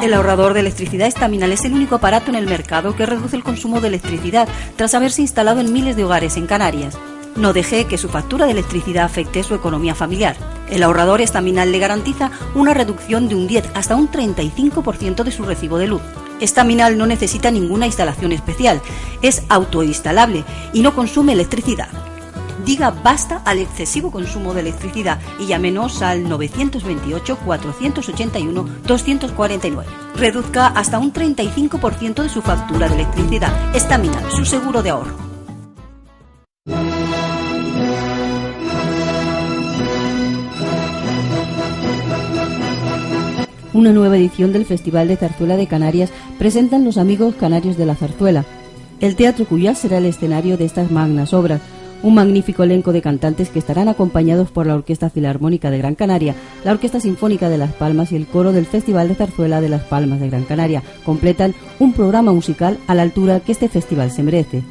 El ahorrador de electricidad Estaminal es el único aparato en el mercado que reduce el consumo de electricidad tras haberse instalado en miles de hogares en Canarias. No deje que su factura de electricidad afecte su economía familiar. El ahorrador Estaminal le garantiza una reducción de un 10 hasta un 35% de su recibo de luz. Estaminal no necesita ninguna instalación especial, es autoinstalable y no consume electricidad. Diga basta al excesivo consumo de electricidad y llámenos al 928-481-249. Reduzca hasta un 35% de su factura de electricidad. Estaminal, su seguro de ahorro. Una nueva edición del Festival de Zarzuela de Canarias presentan los amigos canarios de la zarzuela. El Teatro Cuyás será el escenario de estas magnas obras. Un magnífico elenco de cantantes que estarán acompañados por la Orquesta Filarmónica de Gran Canaria, la Orquesta Sinfónica de Las Palmas y el Coro del Festival de Zarzuela de Las Palmas de Gran Canaria completan un programa musical a la altura que este festival se merece.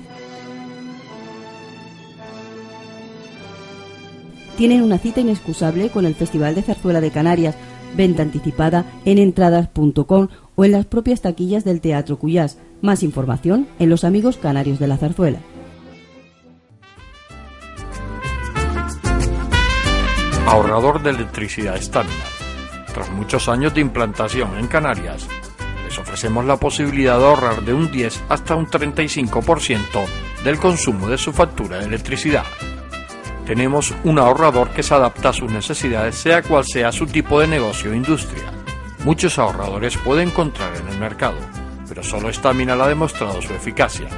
Tienen una cita inexcusable con el Festival de Zarzuela de Canarias, venta anticipada en entradas.com o en las propias taquillas del Teatro Cuyás. Más información en Los Amigos Canarios de la Zarzuela. Ahorrador de electricidad Estaminal. Tras muchos años de implantación en Canarias, les ofrecemos la posibilidad de ahorrar de un 10 hasta un 35% del consumo de su factura de electricidad. Tenemos un ahorrador que se adapta a sus necesidades, sea cual sea su tipo de negocio o industria. Muchos ahorradores puede encontrar en el mercado, pero solo Estaminal ha demostrado su eficacia.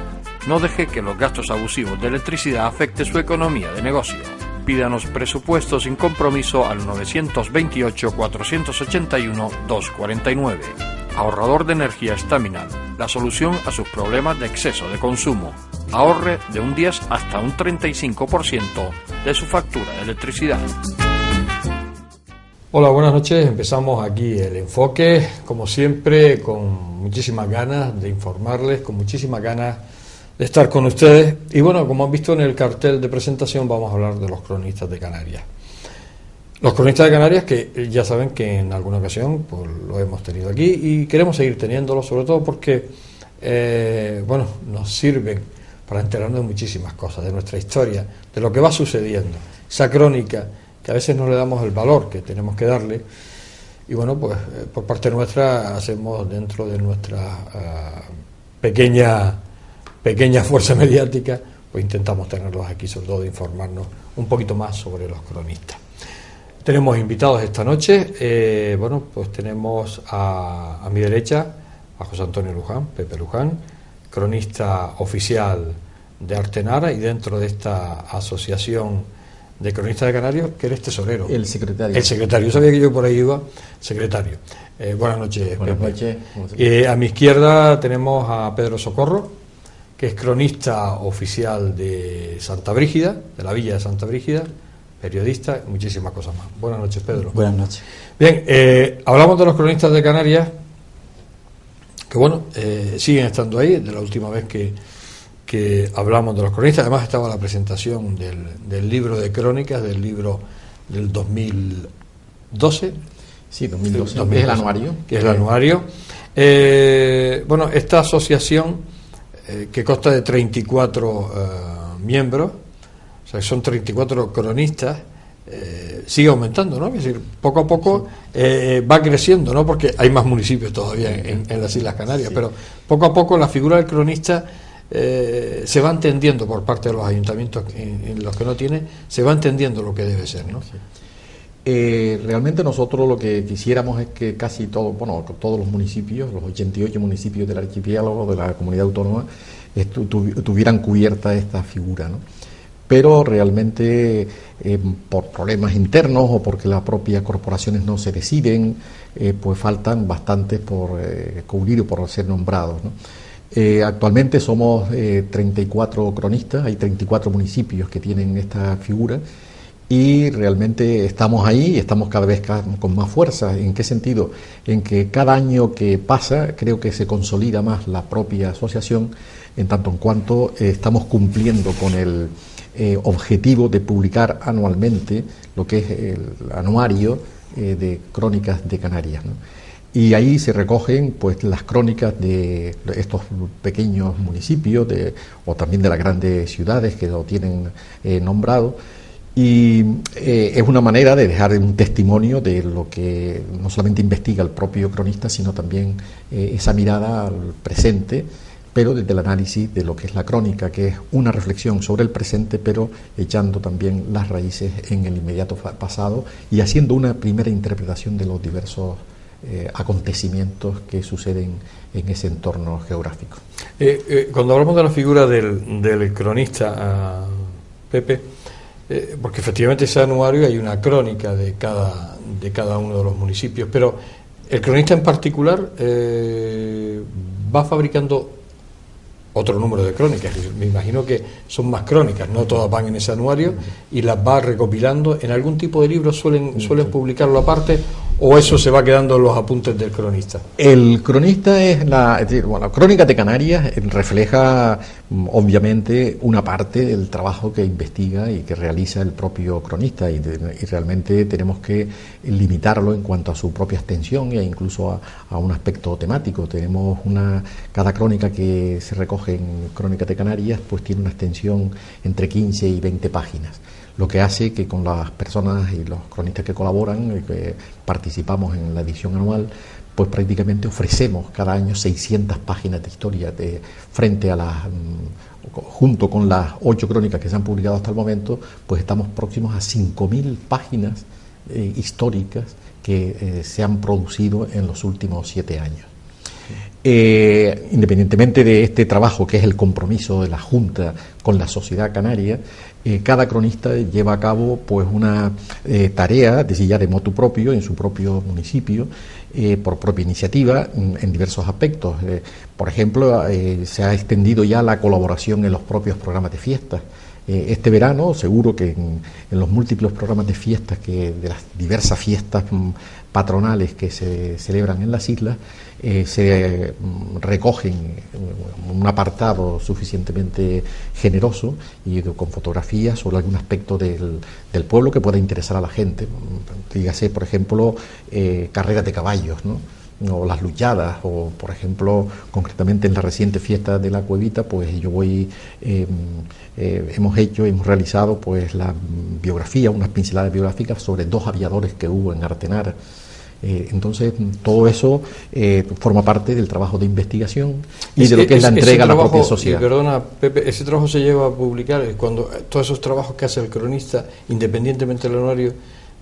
No deje que los gastos abusivos de electricidad afecten su economía de negocio. Pídanos presupuesto sin compromiso al 928-481-249. Ahorrador de energía Estaminal, la solución a sus problemas de exceso de consumo. Ahorre de un 10 hasta un 35% de su factura de electricidad. Hola, buenas noches. Empezamos aquí el enfoque, como siempre, con muchísimas ganas de informarles, con muchísimas ganas de estar con ustedes. Y bueno, como han visto en el cartel de presentación, vamos a hablar de los cronistas de Canarias. Los cronistas de Canarias, que ya saben que en alguna ocasión pues lo hemos tenido aquí y queremos seguir teniéndolo, sobre todo porque nos sirven para enterarnos de muchísimas cosas, de nuestra historia, de lo que va sucediendo, esa crónica que a veces no le damos el valor que tenemos que darle. Y bueno, pues por parte nuestra hacemos, dentro de nuestra pequeña fuerza mediática, pues intentamos tenerlos aquí, sobre todo de informarnos un poquito más sobre los cronistas. Tenemos invitados esta noche, pues tenemos a mi derecha a José Antonio Luján, Pepe Luján, cronista oficial de Artenara, y dentro de esta asociación de cronistas de Canarias, que eres tesorero. El secretario. El secretario, yo sabía que yo por ahí iba, secretario. Buenas noches. Buenas Pepe. noches. A mi izquierda tenemos a Pedro Socorro, que es cronista oficial de Santa Brígida, de la villa de Santa Brígida, periodista, y muchísimas cosas más. Buenas noches, Pedro. Buenas noches. Bien, hablamos de los cronistas de Canarias, que siguen estando ahí. De la última vez que hablamos de los cronistas, además estaba la presentación del libro de crónicas, del libro del 2000, 2012. Sí, 2012. Es el anuario. Que es el anuario. Bueno, esta asociación, que consta de 34 miembros, o sea, son 34 cronistas, sigue aumentando, ¿no? Es decir, poco a poco va creciendo, ¿no? Porque hay más municipios todavía en las Islas Canarias, pero poco a poco la figura del cronista se va entendiendo por parte de los ayuntamientos en los que no tiene, se va entendiendo lo que debe ser, ¿no? Sí. Realmente nosotros lo que quisiéramos es que casi todos los municipios, los 88 municipios del archipiélago, de la comunidad autónoma, tuvieran cubierta esta figura, ¿no? Pero realmente por problemas internos o porque las propias corporaciones no se deciden, pues faltan bastantes por cubrir o por ser nombrados, ¿no? Actualmente somos 34 cronistas, hay 34 municipios que tienen esta figura y realmente estamos ahí y estamos cada vez con más fuerza. ¿En qué sentido? En que cada año que pasa creo que se consolida más la propia asociación, en tanto en cuanto estamos cumpliendo con el objetivo de publicar anualmente lo que es el anuario de crónicas de Canarias, ¿no? Y ahí se recogen pues las crónicas de estos pequeños municipios o también de las grandes ciudades que lo tienen nombrado, y es una manera de dejar un testimonio de lo que no solamente investiga el propio cronista, sino también esa mirada al presente, pero desde el análisis de lo que es la crónica, que es una reflexión sobre el presente, pero echando también las raíces en el inmediato pasado y haciendo una primera interpretación de los diversos acontecimientos que suceden en ese entorno geográfico. Cuando hablamos de la figura del cronista, Pepe, porque efectivamente ese anuario hay una crónica de cada uno de los municipios, pero el cronista en particular va fabricando otro número de crónicas. Me imagino que son más crónicas, no todas van en ese anuario, y las va recopilando. ¿En algún tipo de libro suelen publicarlo aparte, o eso se va quedando en los apuntes del cronista? El cronista es Crónicas de Canarias refleja obviamente una parte del trabajo que investiga y que realiza el propio cronista, y realmente tenemos que limitarlo en cuanto a su propia extensión e incluso a un aspecto temático. Tenemos cada crónica que se recoge en Crónicas de Canarias pues tiene una extensión entre 15 y 20 páginas, lo que hace que con las personas y los cronistas que colaboran y que participamos en la edición anual, pues prácticamente ofrecemos cada año 600 páginas de historia frente a junto con las 8 crónicas que se han publicado hasta el momento, pues estamos próximos a 5.000 páginas históricas que se han producido en los últimos 7 años. Independientemente de este trabajo que es el compromiso de la Junta con la sociedad canaria, cada cronista lleva a cabo pues una tarea de motu propio en su propio municipio, por propia iniciativa en diversos aspectos. Por ejemplo, se ha extendido ya la colaboración en los propios programas de fiestas. Este verano, seguro que en los múltiples programas de fiestas, de las diversas fiestas patronales que se celebran en las islas, se recogen un apartado suficientemente generoso y con fotografías sobre algún aspecto del pueblo que pueda interesar a la gente. Dígase, por ejemplo, carreras de caballos, ¿no? O las luchadas, o por ejemplo, concretamente en la reciente fiesta de la Cuevita, pues hemos realizado pues la biografía, unas pinceladas biográficas sobre 2 aviadores que hubo en Artenara. Entonces, todo eso forma parte del trabajo de investigación y de lo que es la entrega a la propia sociedad. Perdona, Pepe, ese trabajo se lleva a publicar cuando todos esos trabajos que hace el cronista, independientemente del anuario,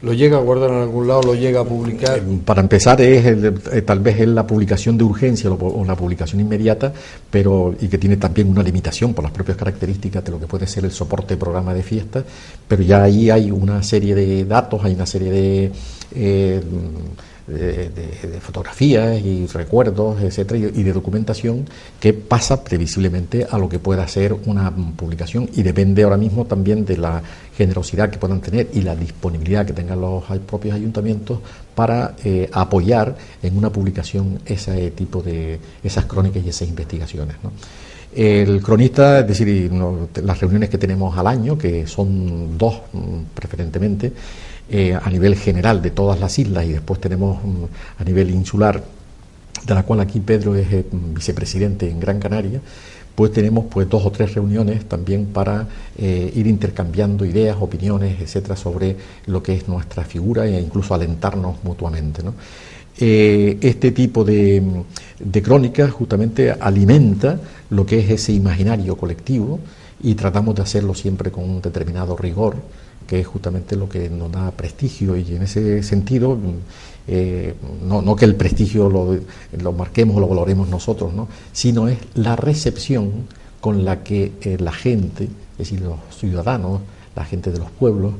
¿lo llega a guardar en algún lado, lo llega a publicar? Para empezar, tal vez es la publicación de urgencia o la publicación inmediata, y que tiene también una limitación por las propias características de lo que puede ser el soporte de programa de fiesta, pero ya ahí hay una serie de datos, hay una serie de fotografías y recuerdos, etcétera, y de documentación que pasa previsiblemente a lo que pueda ser una publicación, y depende ahora mismo también de la generosidad que puedan tener y la disponibilidad que tengan los propios ayuntamientos para apoyar en una publicación ese tipo de esas crónicas y esas investigaciones, ¿no? El cronista, es decir, las reuniones que tenemos al año, que son 2 preferentemente, a nivel general de todas las islas, y después tenemos a nivel insular, de la cual aquí Pedro es vicepresidente en Gran Canaria, pues tenemos 2 o 3 reuniones también para ir intercambiando ideas, opiniones, etcétera, sobre lo que es nuestra figura e incluso alentarnos mutuamente, ¿no? Este tipo de crónicas justamente alimenta lo que es ese imaginario colectivo, y tratamos de hacerlo siempre con un determinado rigor, que es justamente lo que nos da prestigio, y en ese sentido no que el prestigio lo marquemos o lo valoremos nosotros, ¿no?, sino es la recepción con la que la gente, es decir, los ciudadanos, la gente de los pueblos,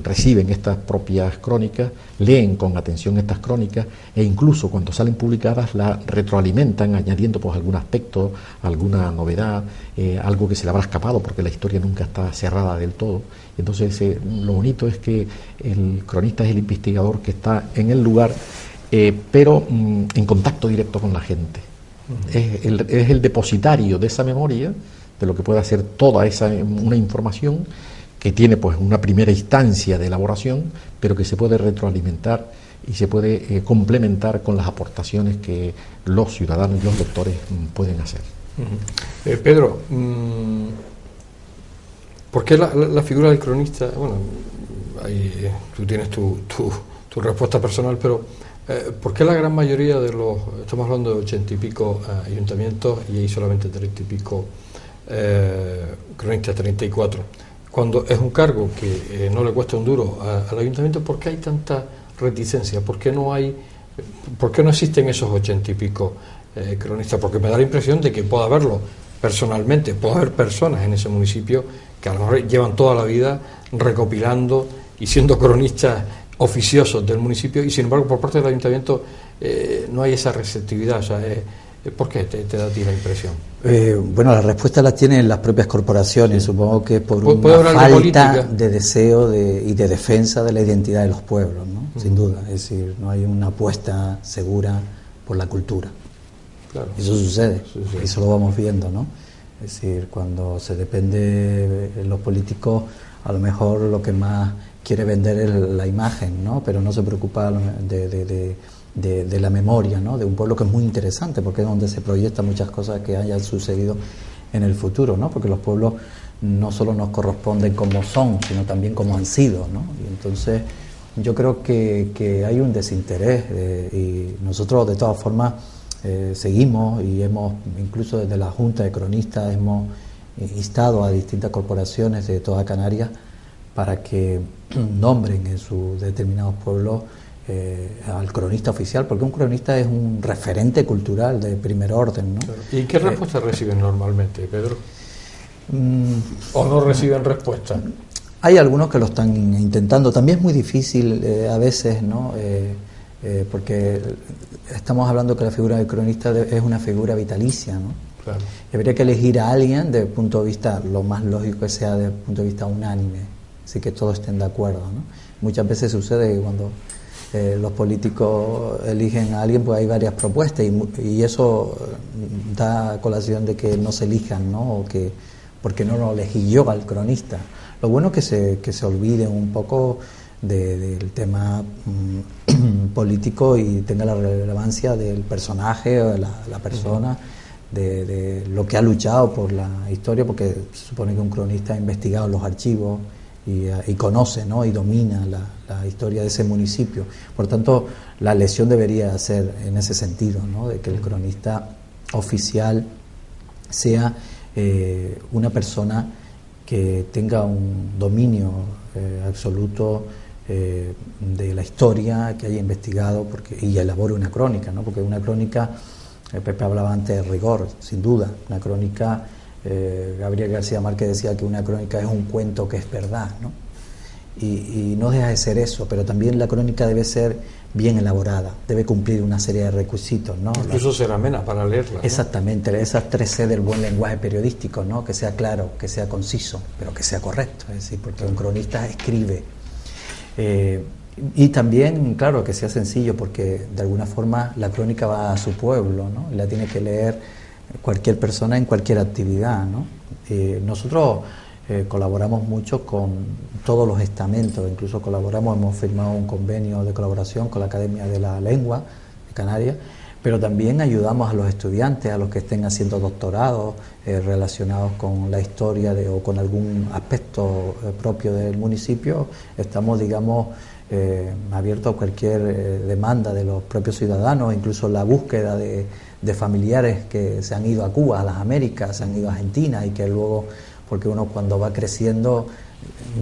reciben estas propias crónicas, leen con atención estas crónicas, e incluso cuando salen publicadas las retroalimentan añadiendo algún aspecto, alguna novedad, algo que se le habrá escapado, porque la historia nunca está cerrada del todo. Entonces lo bonito es que el cronista es el investigador que está en el lugar, pero en contacto directo con la gente. Es el depositario de esa memoria, de lo que puede hacer toda una información que tiene una primera instancia de elaboración, pero que se puede retroalimentar y se puede complementar con las aportaciones que los ciudadanos y los lectores pueden hacer. Pedro, ¿por qué la figura del cronista? Bueno, ahí tú tienes tu respuesta personal, pero ¿por qué la gran mayoría de estamos hablando de 80 y pico ayuntamientos, y hay solamente 30 y pico cronistas, 34? Cuando es un cargo que no le cuesta un duro al ayuntamiento, ¿por qué hay tanta reticencia? ¿Por qué no existen esos 80 y pico cronistas? Porque me da la impresión de que puede haberlo personalmente, puede haber personas en ese municipio que a lo mejor llevan toda la vida recopilando y siendo cronistas oficiosos del municipio, y sin embargo por parte del ayuntamiento no hay esa receptividad. O sea, ¿por qué te da a ti la impresión? Bueno, la respuesta la tienen las propias corporaciones. Sí. Supongo que por una falta de deseo y de defensa de la identidad de los pueblos, ¿no? Sin duda. Es decir, no hay una apuesta segura por la cultura. Claro. Eso sucede, eso lo vamos viendo, ¿no? Es decir, cuando se depende de los políticos, a lo mejor lo que más quiere vender es la imagen, ¿no? Pero no se preocupa de la memoria, ¿no?, de un pueblo, que es muy interesante, porque es donde se proyectan muchas cosas que hayan sucedido en el futuro, ¿no? Porque los pueblos no solo nos corresponden como son, sino también como han sido, ¿no? Y entonces yo creo que hay un desinterés, y nosotros de todas formas seguimos, y hemos, incluso desde la Junta de Cronistas, hemos instado a distintas corporaciones de toda Canarias para que nombren en sus determinados pueblos al cronista oficial, porque un cronista es un referente cultural de primer orden, ¿no? ¿Y qué respuesta reciben normalmente, Pedro? ¿O no reciben respuesta? Hay algunos que lo están intentando. También es muy difícil a veces, ¿no? Porque estamos hablando que la figura del cronista es una figura vitalicia, ¿no? Claro. Y habría que elegir a alguien desde el punto de vista, lo más lógico que sea desde el punto de vista unánime, así que todos estén de acuerdo, ¿no? Muchas veces sucede que cuando los políticos eligen a alguien, pues hay varias propuestas, y eso da colación de que no se elijan, ¿no? O que porque no lo elegí yo al cronista. Lo bueno es que se olviden un poco del tema político y tenga la relevancia del personaje o de la persona, de lo que ha luchado por la historia, porque se supone que un cronista ha investigado los archivos y conoce, ¿no?, y domina la historia de ese municipio. Por tanto, la elección debería ser en ese sentido, ¿no?, de que el cronista oficial sea una persona que tenga un dominio absoluto de la historia, que haya investigado y elabore una crónica, ¿no? Porque una crónica, Pepe hablaba antes de rigor, sin duda. Una crónica, Gabriel García Márquez decía que una crónica es un cuento que es verdad, ¿no? Y no deja de ser eso, pero también la crónica debe ser bien elaborada, debe cumplir una serie de requisitos, ¿no? Incluso ser amena para leerla, ¿no? Exactamente, esas 3C del buen lenguaje periodístico, ¿no? Que sea claro, que sea conciso, pero que sea correcto, es decir, porque un cronista escribe. Y también, claro, que sea sencillo, porque de alguna forma la crónica va a su pueblo, ¿no? Y la tiene que leer cualquier persona en cualquier actividad, ¿no? Nosotros colaboramos mucho con todos los estamentos, incluso hemos firmado un convenio de colaboración con la Academia de la Lengua de Canarias, pero también ayudamos a los estudiantes, a los que estén haciendo doctorados relacionados con la historia o con algún aspecto propio del municipio. Estamos, digamos, abiertos a cualquier demanda de los propios ciudadanos, incluso la búsqueda de familiares que se han ido a Cuba, a las Américas, se han ido a Argentina, y que luego, porque uno cuando va creciendo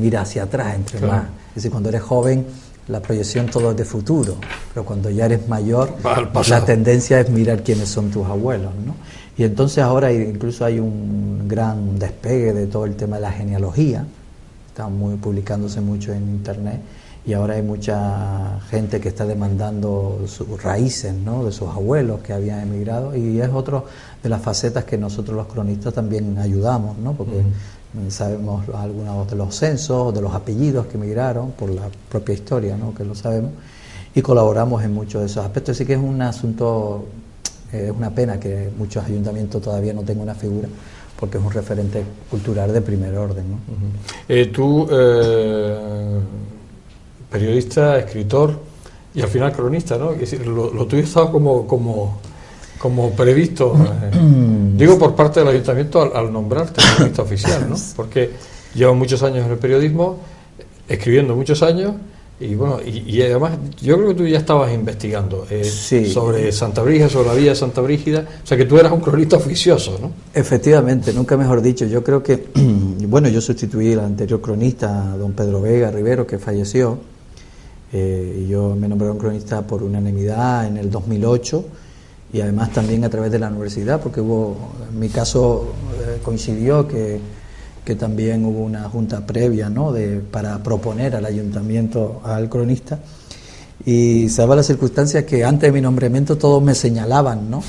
mira hacia atrás, entre más. Es decir, cuando eres joven la proyección todo es de futuro, pero cuando ya eres mayor la tendencia es mirar quiénes son tus abuelos, ¿no? Y entonces ahora incluso hay un gran despegue de todo el tema de la genealogía, está publicándose mucho en internet, y ahora hay mucha gente que está demandando sus raíces, ¿no?, de sus abuelos que habían emigrado, y es otra de las facetas que nosotros los cronistas también ayudamos, ¿no?, porque sabemos algunos de los censos, de los apellidos que emigraron, por la propia historia, ¿no?, que lo sabemos, y colaboramos en muchos de esos aspectos. Así que es un asunto, es una pena que muchos ayuntamientos todavía no tengan una figura, porque es un referente cultural de primer orden, ¿no? Tú, periodista, escritor y al final cronista, ¿no? Es decir, lo tuyo estaba como previsto, digo, por parte del ayuntamiento al nombrarte cronista oficial, ¿no? Porque llevo muchos años en el periodismo, escribiendo muchos años, y bueno, y además yo creo que tú ya estabas investigando sobre Santa Brígida, sobre la vida de Santa Brígida, o sea que tú eras un cronista oficioso, ¿no? Efectivamente, nunca mejor dicho. Yo creo que, bueno, yo sustituí al anterior cronista, don Pedro Vega Rivero, que falleció, y yo me nombré un cronista por unanimidad en el 2008, y además también a través de la universidad, porque en mi caso coincidió que también hubo una junta previa, ¿no?, para proponer al ayuntamiento al cronista, y se daba la circunstancia que antes de mi nombramiento todos me señalaban, ¿no?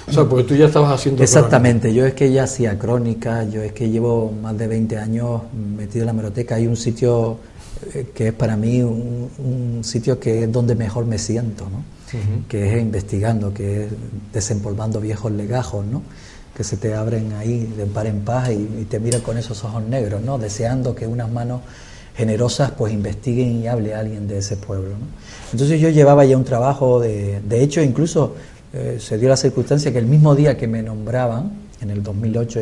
O sea, porque tú ya estabas haciendo exactamente, crónica. Yo es que ya hacía crónica, yo es que llevo más de 20 años metido en la hemeroteca. Hay un sitio que es para mí un sitio que es donde mejor me siento, ¿no? Que es investigando, que es desempolvando viejos legajos, ¿no?, que se te abren ahí de par en par y te miran con esos ojos negros, ¿no?, deseando que unas manos generosas pues investiguen y hable a alguien de ese pueblo, ¿no? Entonces yo llevaba ya un trabajo, de hecho incluso se dio la circunstancia que el mismo día que me nombraban, en el 2008,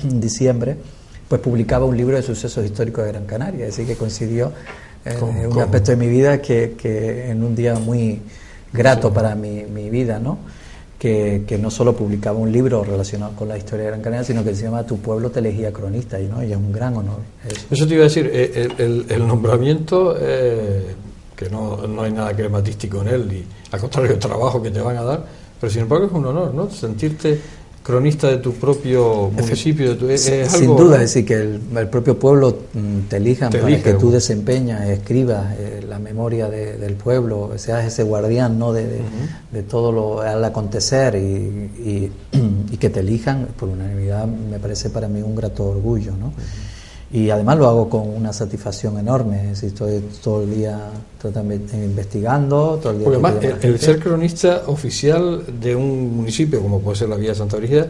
en diciembre, pues publicaba un libro de sucesos históricos de Gran Canaria, así que coincidió un aspecto de mi vida que en un día muy grato para mi vida, ¿no?, que no solo publicaba un libro relacionado con la historia de Gran Canaria, sino que se llama Tu pueblo te elegía cronista, y es un gran honor. Eso te iba a decir, el nombramiento, que no hay nada crematístico en él, y al contrario, el trabajo que te van a dar, pero sin embargo es un honor, ¿no?, sentirte cronista de tu propio municipio. Sin duda, es decir, que el propio pueblo te elijan para que tú desempeñas, escribas la memoria del pueblo, seas ese guardián, ¿no?, de todo lo al acontecer, y que te elijan por unanimidad me parece para mí un grato orgullo, ¿no? Y además lo hago con una satisfacción enorme, es decir, estoy todo el día investigando, todo el día. Porque además el ser cronista oficial de un municipio como puede ser la Villa de Santa Brígida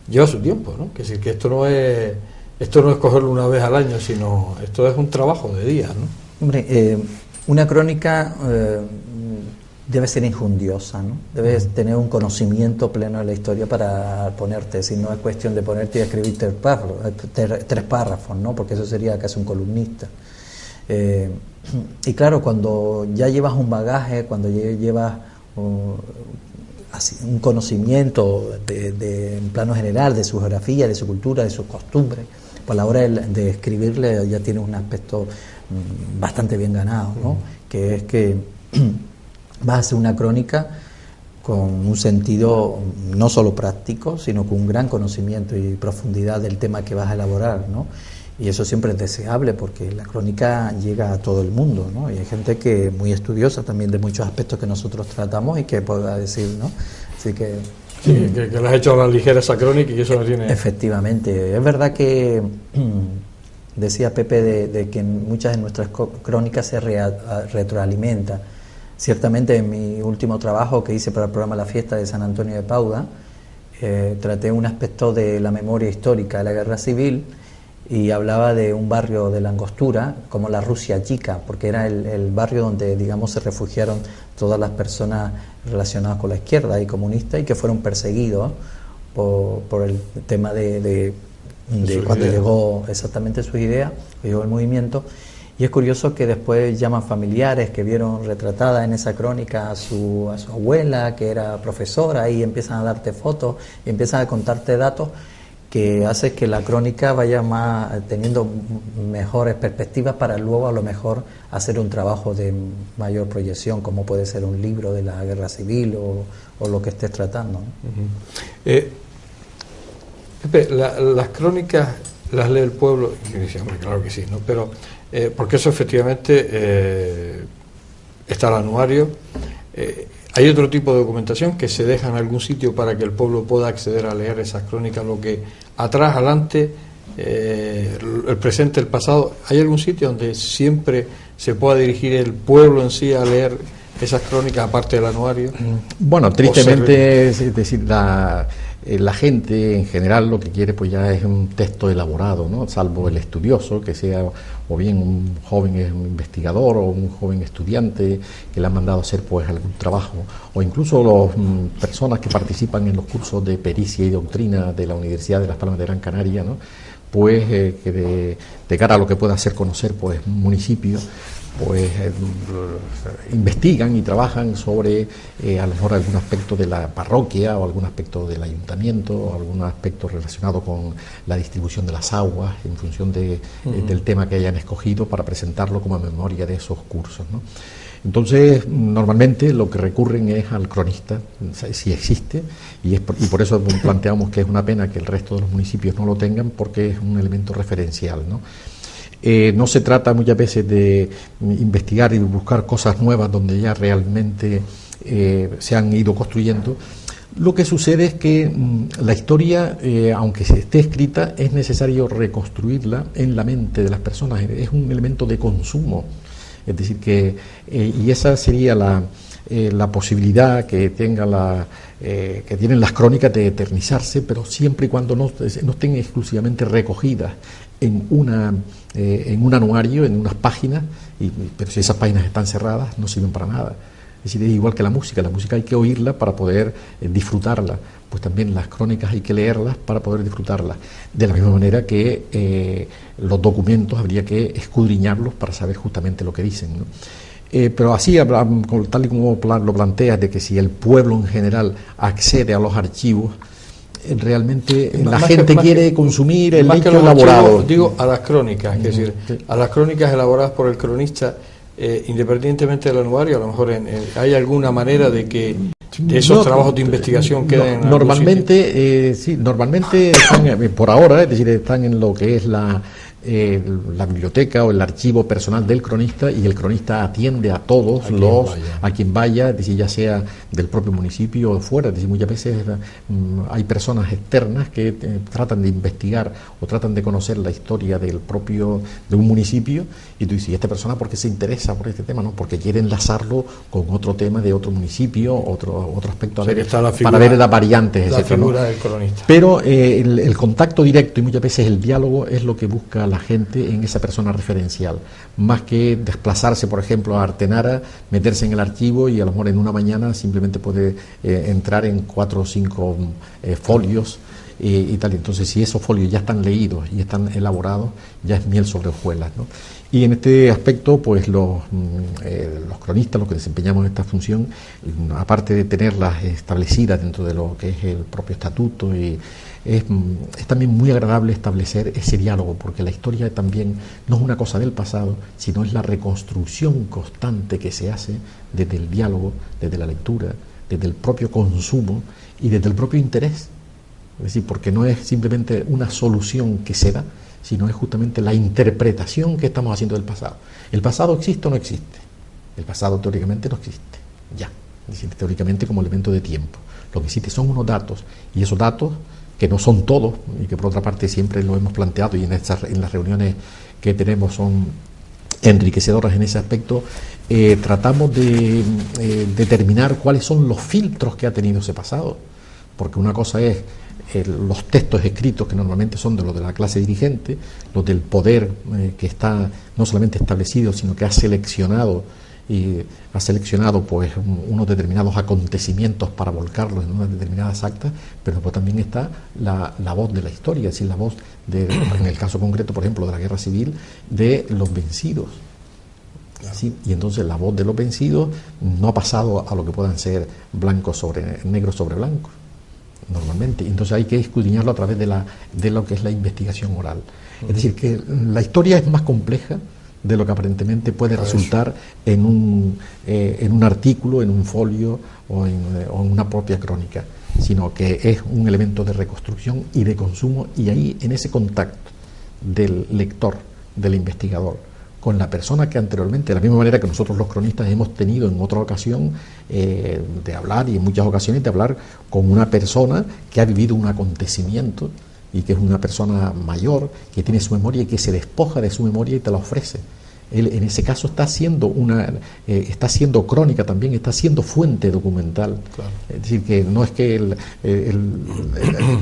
lleva su tiempo, ¿no? Es decir, que esto no es cogerlo una vez al año, sino esto es un trabajo de días, ¿no? Hombre, una crónica debe ser injundiosa, ¿no? Debes tener un conocimiento pleno de la historia para ponerte, si no es cuestión de ponerte y escribir tres párrafos, ¿no?, porque eso sería casi un columnista. Y claro, cuando ya llevas un bagaje, cuando llevas un conocimiento en plano general de su geografía, de su cultura, de sus costumbres, pues a la hora de escribirle ya tienes un aspecto bastante bien ganado, ¿no?, que es que vas a hacer una crónica con un sentido no solo práctico, sino con un gran conocimiento y profundidad del tema que vas a elaborar, ¿no? Y eso siempre es deseable, porque la crónica llega a todo el mundo, ¿no? Y hay gente que es muy estudiosa también de muchos aspectos que nosotros tratamos y que pueda decir, ¿no? Así que... Sí, que le has hecho a la ligera esa crónica y eso no tiene... Efectivamente. Es verdad que... decía Pepe de que muchas de nuestras crónicas se retroalimentan. Ciertamente en mi último trabajo que hice para el programa La Fiesta de San Antonio de Pauda, traté un aspecto de la memoria histórica de la Guerra Civil y hablaba de un barrio de la Angostura como la Rusia chica, porque era el barrio donde, digamos, se refugiaron todas las personas relacionadas con la izquierda y comunistas y que fueron perseguidos por el tema de cuando llegó exactamente su idea, llegó el movimiento. Y es curioso que después llaman familiares que vieron retratada en esa crónica a su abuela, que era profesora, y empiezan a darte fotos y empiezan a contarte datos que hace que la crónica vaya más teniendo mejores perspectivas para luego a lo mejor hacer un trabajo de mayor proyección, como puede ser un libro de la Guerra Civil o lo que estés tratando, ¿no? Pepe, las crónicas las lee el pueblo, y dice, hombre, claro que sí, ¿no? Pero porque eso efectivamente está el anuario. Hay otro tipo de documentación que se deja en algún sitio para que el pueblo pueda acceder a leer esas crónicas, lo que atrás, adelante, el presente, el pasado. ¿Hay algún sitio donde siempre se pueda dirigir el pueblo en sí a leer esas crónicas aparte del anuario? Bueno, tristemente, es decir, la gente en general lo que quiere pues ya es un texto elaborado, ¿no? Salvo el estudioso, que sea o bien un joven investigador o un joven estudiante que le han mandado a hacer pues algún trabajo, o incluso las personas que participan en los cursos de pericia y doctrina de la Universidad de Las Palmas de Gran Canaria, ¿no? Pues que de cara a lo que pueda hacer conocer pues un municipio, pues investigan y trabajan sobre a lo mejor algún aspecto de la parroquia o algún aspecto del ayuntamiento o algún aspecto relacionado con la distribución de las aguas en función del tema que hayan escogido para presentarlo como memoria de esos cursos, ¿no? Entonces, normalmente lo que recurren es al cronista, si existe, y por eso planteamos que es una pena que el resto de los municipios no lo tengan, porque es un elemento referencial, ¿no? No se trata muchas veces de investigar y buscar cosas nuevas donde ya realmente se han ido construyendo. Lo que sucede es que la historia, aunque esté escrita, es necesario reconstruirla en la mente de las personas. Es un elemento de consumo. Es decir, y esa sería la posibilidad que que tienen las crónicas de eternizarse, pero siempre y cuando no estén exclusivamente recogidas en un anuario, en unas páginas, pero si esas páginas están cerradas no sirven para nada. Es decir, es igual que la música hay que oírla para poder disfrutarla, pues también las crónicas hay que leerlas para poder disfrutarlas, de la misma manera que los documentos habría que escudriñarlos para saber justamente lo que dicen, ¿no? Pero así, tal y como lo planteas, de que si el pueblo en general accede a los archivos, realmente la gente quiere consumir el hecho elaborado. Digo, a las crónicas, es decir, a las crónicas elaboradas por el cronista, independientemente del anuario, a lo mejor hay alguna manera de que esos trabajos de investigación queden normalmente normalmente están, por ahora, es decir, están en lo que es la biblioteca o el archivo personal del cronista, y el cronista atiende a todos a quien vaya, es decir, ya sea del propio municipio o fuera. Es decir, muchas veces hay personas externas que tratan de investigar o tratan de conocer la historia de un municipio, y tú dices, ¿y esta persona por qué se interesa por este tema? ¿No? Porque quiere enlazarlo con otro tema de otro municipio, otro aspecto, para ver las variantes, la etcétera, figura, ¿no? del cronista. Pero el contacto directo y muchas veces el diálogo es lo que busca la gente en esa persona referencial, más que desplazarse, por ejemplo, a Artenara, meterse en el archivo y a lo mejor en una mañana simplemente puede entrar en 4 o 5 folios y tal. Entonces, si esos folios ya están leídos y están elaborados, ya es miel sobre hojuelas, ¿no? Y en este aspecto, pues los cronistas, los que desempeñamos esta función, aparte de tenerlas establecidas dentro de lo que es el propio estatuto, es también muy agradable establecer ese diálogo, porque la historia también no es una cosa del pasado, sino es la reconstrucción constante que se hace desde el diálogo, desde la lectura, desde el propio consumo y desde el propio interés. Es decir, porque no es simplemente una solución que se da, sino es justamente la interpretación que estamos haciendo del pasado. ¿El pasado existe o no existe? El pasado teóricamente no existe, ya. Es decir, teóricamente como elemento de tiempo. Lo que existe son unos datos, y esos datos, que no son todos, y que por otra parte siempre lo hemos planteado, y en las reuniones que tenemos son enriquecedoras en ese aspecto, tratamos de determinar cuáles son los filtros que ha tenido ese pasado, porque una cosa es los textos escritos, que normalmente son de los de la clase dirigente, los del poder que está no solamente establecido, sino que ha seleccionado pues unos determinados acontecimientos para volcarlos en unas determinadas actas, pero pues también está la voz de la historia, es decir, la voz en el caso concreto, por ejemplo, de la guerra civil, de los vencidos. ¿Sí? Y entonces la voz de los vencidos no ha pasado a lo que puedan ser negros sobre blancos normalmente, entonces hay que escudriñarlo a través de lo que es la investigación oral. Es decir, que la historia es más compleja de lo que aparentemente puede resultar en un artículo, en un folio o en una propia crónica, sino que es un elemento de reconstrucción y de consumo, y ahí, en ese contacto del lector, del investigador, con la persona que anteriormente, de la misma manera que nosotros los cronistas hemos tenido en otra ocasión de hablar, y en muchas ocasiones de hablar con una persona que ha vivido un acontecimiento y que es una persona mayor, que tiene su memoria y que se despoja de su memoria y te la ofrece. Él en ese caso está haciendo crónica también, está haciendo fuente documental. Claro. Es decir, que no es que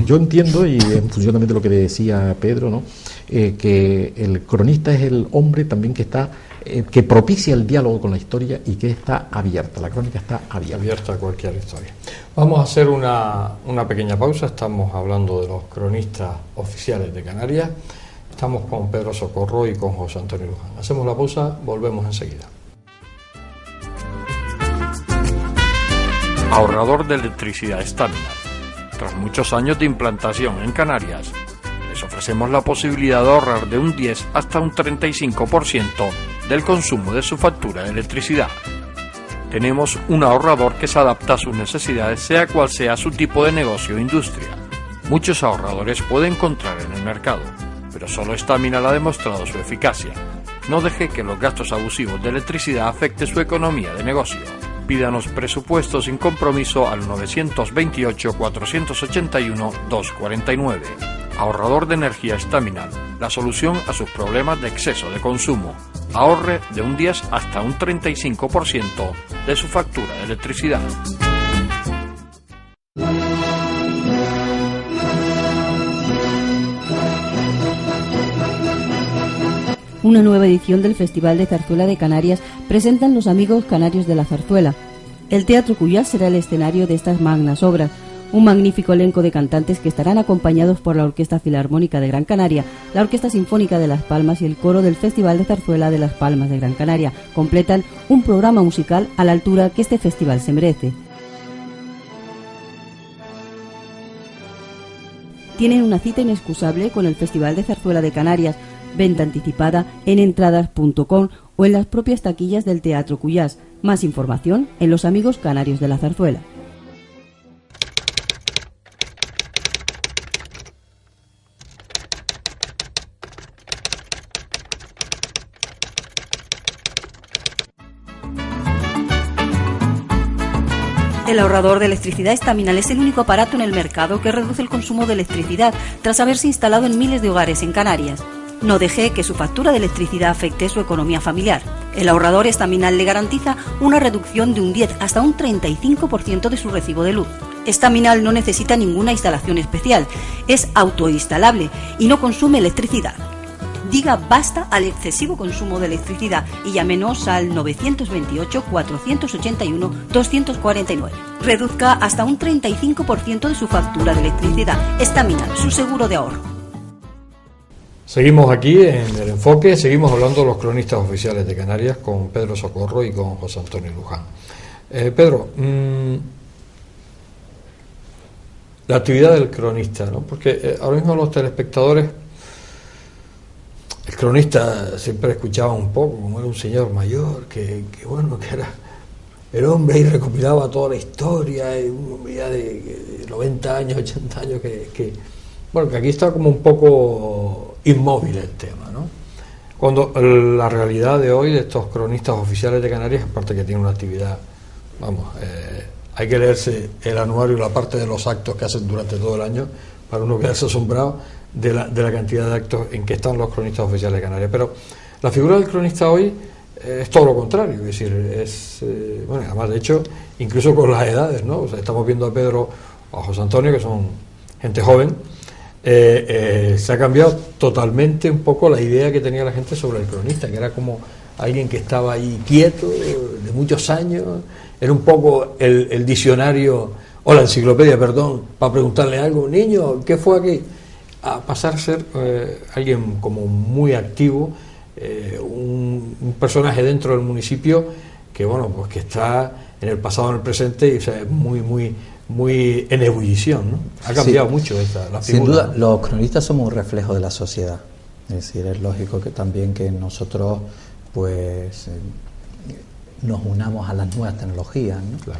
yo entiendo, y en función también de lo que decía Pedro, ¿no? Que el cronista es el hombre también que propicia el diálogo con la historia y que está abierta, la crónica está abierta a cualquier historia. Vamos a hacer una pequeña pausa. Estamos hablando de los cronistas oficiales de Canarias. Estamos con Pedro Socorro y con José Antonio Luján. Hacemos la pausa, volvemos enseguida. Ahorrador de electricidad Staminar. Tras muchos años de implantación en Canarias, les ofrecemos la posibilidad de ahorrar de un 10 hasta un 35% del consumo de su factura de electricidad. Tenemos un ahorrador que se adapta a sus necesidades, sea cual sea su tipo de negocio o industria. Muchos ahorradores puede encontrar en el mercado, pero solo Staminar ha demostrado su eficacia. No deje que los gastos abusivos de electricidad afecten su economía de negocio. Pídanos presupuesto sin compromiso al 921-481-249. Ahorrador de energía Staminar, la solución a sus problemas de exceso de consumo. Ahorre de un 10 hasta un 35% de su factura de electricidad. Una nueva edición del Festival de Zarzuela de Canarias presentan los amigos canarios de la zarzuela. El Teatro Cuyás será el escenario de estas magnas obras, un magnífico elenco de cantantes que estarán acompañados por la Orquesta Filarmónica de Gran Canaria, la Orquesta Sinfónica de Las Palmas y el Coro del Festival de Zarzuela de Las Palmas de Gran Canaria. Completan un programa musical a la altura que este festival se merece. Tienen una cita inexcusable con el Festival de Zarzuela de Canarias. Venta anticipada en entradas.com o en las propias taquillas del Teatro Cuyás. Más información en Los Amigos Canarios de la Zarzuela. El ahorrador de electricidad Staminar es el único aparato en el mercado que reduce el consumo de electricidad tras haberse instalado en miles de hogares en Canarias. No deje que su factura de electricidad afecte su economía familiar. El ahorrador Staminar le garantiza una reducción de un 10 hasta un 35% de su recibo de luz. Staminar no necesita ninguna instalación especial, es autoinstalable y no consume electricidad. Diga basta al excesivo consumo de electricidad y llámenos al 928-481-249. Reduzca hasta un 35% de su factura de electricidad. Staminar, su seguro de ahorro. Seguimos aquí en El Enfoque, seguimos hablando de los cronistas oficiales de Canarias con Pedro Socorro y con José Antonio Luján. Pedro, la actividad del cronista, ¿no? Porque ahora mismo los telespectadores, el cronista siempre escuchaba un poco, como era un señor mayor, que era el hombre y recopilaba toda la historia, y un hombre ya de 90 años, 80 años, que aquí está como un poco inmóvil el tema, ¿no? Cuando la realidad de hoy de estos cronistas oficiales de Canarias, aparte que tienen una actividad, hay que leerse el anuario y la parte de los actos que hacen durante todo el año para uno quedarse asombrado de la cantidad de actos en que están los cronistas oficiales de Canarias. Pero la figura del cronista hoy es todo lo contrario, es decir, además de hecho, incluso con las edades, ¿no? O sea, estamos viendo a Pedro o a José Antonio, que son gente joven, se ha cambiado totalmente un poco la idea que tenía la gente sobre el cronista, que era como alguien que estaba ahí quieto de muchos años, era un poco el diccionario o la enciclopedia, perdón, para preguntarle algo, niño, ¿qué fue aquí? A pasar a ser alguien como muy activo, un personaje dentro del municipio que, bueno, pues que está en el pasado, en el presente, y, o sea, es muy en ebullición, ¿no? Ha cambiado mucho la figura. Sin duda, los cronistas somos un reflejo de la sociedad. Es decir, es lógico que también que nosotros pues nos unamos a las nuevas tecnologías, ¿no? Claro.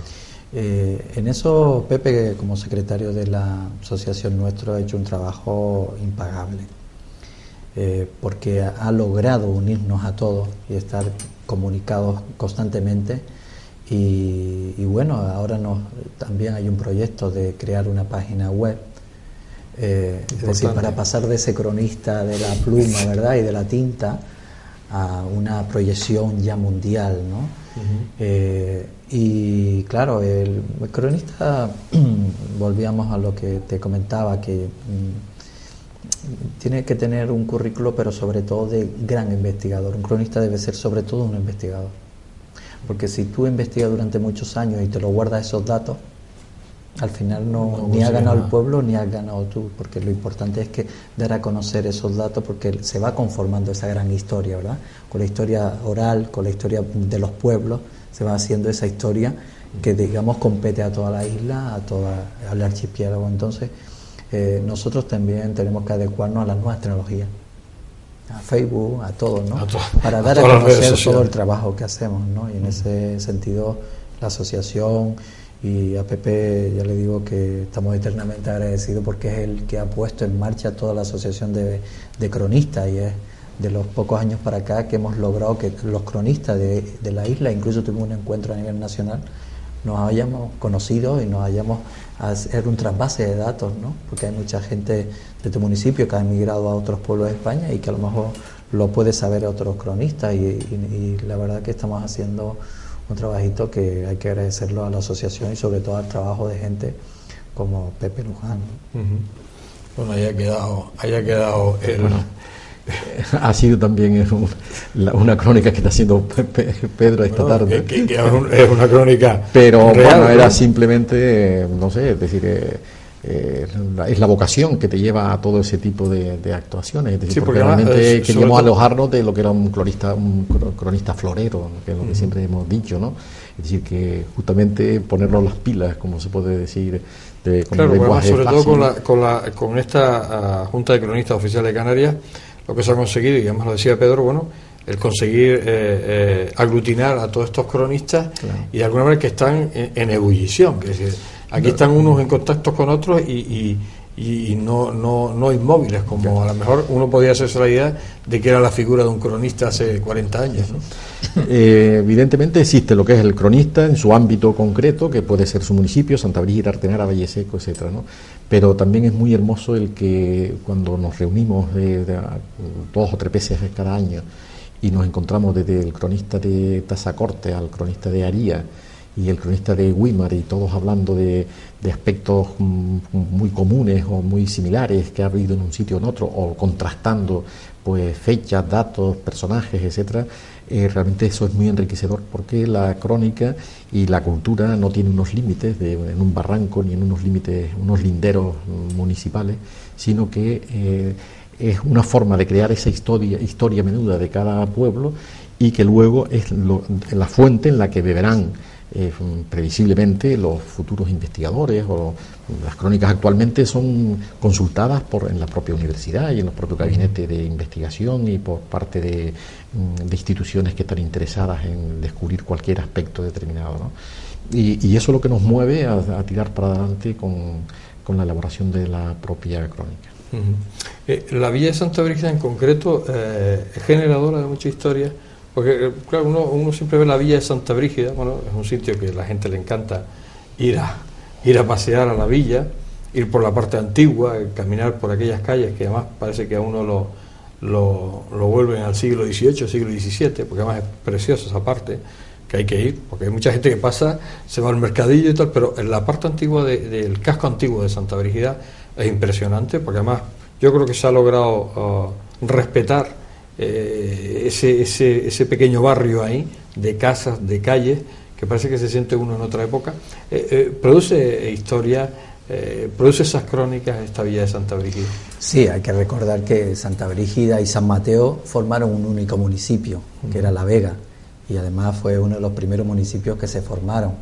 En eso Pepe, como secretario de la asociación nuestro, ha hecho un trabajo impagable, porque ha logrado unirnos a todos y estar comunicados constantemente. Y bueno, ahora también hay un proyecto de crear una página web, es decir, para pasar de ese cronista de la pluma, ¿verdad?, y de la tinta a una proyección ya mundial, ¿no? Y claro, el cronista, volvíamos a lo que te comentaba, que tiene que tener un currículo, pero sobre todo de gran investigador. Un cronista debe ser sobre todo un investigador, porque si tú investigas durante muchos años y te lo guardas esos datos, al final ni ha ganado el pueblo ni has ganado tú, porque lo importante es que dar a conocer esos datos, porque se va conformando esa gran historia, ¿verdad? Con la historia oral, con la historia de los pueblos, se va haciendo esa historia que, digamos, compete a toda la isla, al archipiélago. Entonces, nosotros también tenemos que adecuarnos a las nuevas tecnologías, a Facebook, a todo, ¿no? Para dar a conocer todo el trabajo que hacemos, ¿no? Y en ese sentido, la asociación, y a Pepe ya le digo que estamos eternamente agradecidos, porque es el que ha puesto en marcha toda la asociación de cronistas, y es de los pocos años para acá que hemos logrado que los cronistas de la isla, incluso tuvimos un encuentro a nivel nacional, nos hayamos conocido y nos hayamos a hacer un trasvase de datos, ¿no? Porque hay mucha gente de este municipio que ha emigrado a otros pueblos de España y que a lo mejor lo puede saber otros cronistas, y la verdad que estamos haciendo un trabajito que hay que agradecerlo a la asociación y sobre todo al trabajo de gente como Pepe Luján. Bueno, haya quedado el... Bueno, ha sido también una crónica que está haciendo Pedro esta tarde. Que es una crónica pero real, bueno, era ¿no? simplemente, no sé, es decir, es la vocación que te lleva a todo ese tipo de actuaciones. Es decir, Sí, porque realmente queríamos alojarnos de lo que era un cronista florero, que es lo que siempre hemos dicho, ¿no? Es decir, que justamente ponernos las pilas, como se puede decir, con claro, un lenguaje sobre fácil. todo con esta Junta de Cronistas Oficiales de Canarias, lo que se ha conseguido, y además lo decía Pedro, bueno, el conseguir aglutinar a todos estos cronistas, claro, y de alguna manera que están en ebullición, que es decir, aquí están unos en contacto con otros y no inmóviles, como a lo mejor uno podía hacerse la idea de que era la figura de un cronista hace 40 años, ¿no? Evidentemente existe lo que es el cronista en su ámbito concreto, que puede ser su municipio, Santa Brígida, Artenara, Valle Seco, etcétera, ¿no? Pero también es muy hermoso el que cuando nos reunimos 2 o 3 veces cada año y nos encontramos desde el cronista de Tazacorte al cronista de Aría y el cronista de Güímar, y todos hablando de aspectos muy comunes o muy similares que ha habido en un sitio o en otro, o contrastando pues fechas, datos, personajes, etcétera. Realmente eso es muy enriquecedor, porque la crónica y la cultura no tiene unos límites en un barranco ni en unos límites, unos linderos municipales, sino que es una forma de crear esa historia menuda de cada pueblo, y que luego es la fuente en la que beberán previsiblemente los futuros investigadores, o las crónicas actualmente son consultadas en la propia universidad y en los propios gabinetes de investigación y por parte de instituciones que están interesadas en descubrir cualquier aspecto determinado, ¿no? Y eso es lo que nos mueve a tirar para adelante con la elaboración de la propia crónica. La Villa de Santa Brígida en concreto es generadora de mucha historia. Porque, claro, uno siempre ve la Villa de Santa Brígida, bueno, es un sitio que a la gente le encanta ir a pasear a la villa, ir por la parte antigua, caminar por aquellas calles que además parece que a uno lo vuelven al siglo XVIII, siglo XVII, porque además es preciosa esa parte, que hay que ir, porque hay mucha gente que pasa, se va al mercadillo y tal, pero en la parte antigua del casco antiguo de Santa Brígida es impresionante, porque además yo creo que se ha logrado respetar ese pequeño barrio ahí, de casas, de calles, que parece que se siente uno en otra época. Produce historia, produce esas crónicas esta villa de Santa Brígida. Sí, hay que recordar que Santa Brígida y San Mateo formaron un único municipio, que era La Vega, y además fue uno de los primeros municipios que se formaron.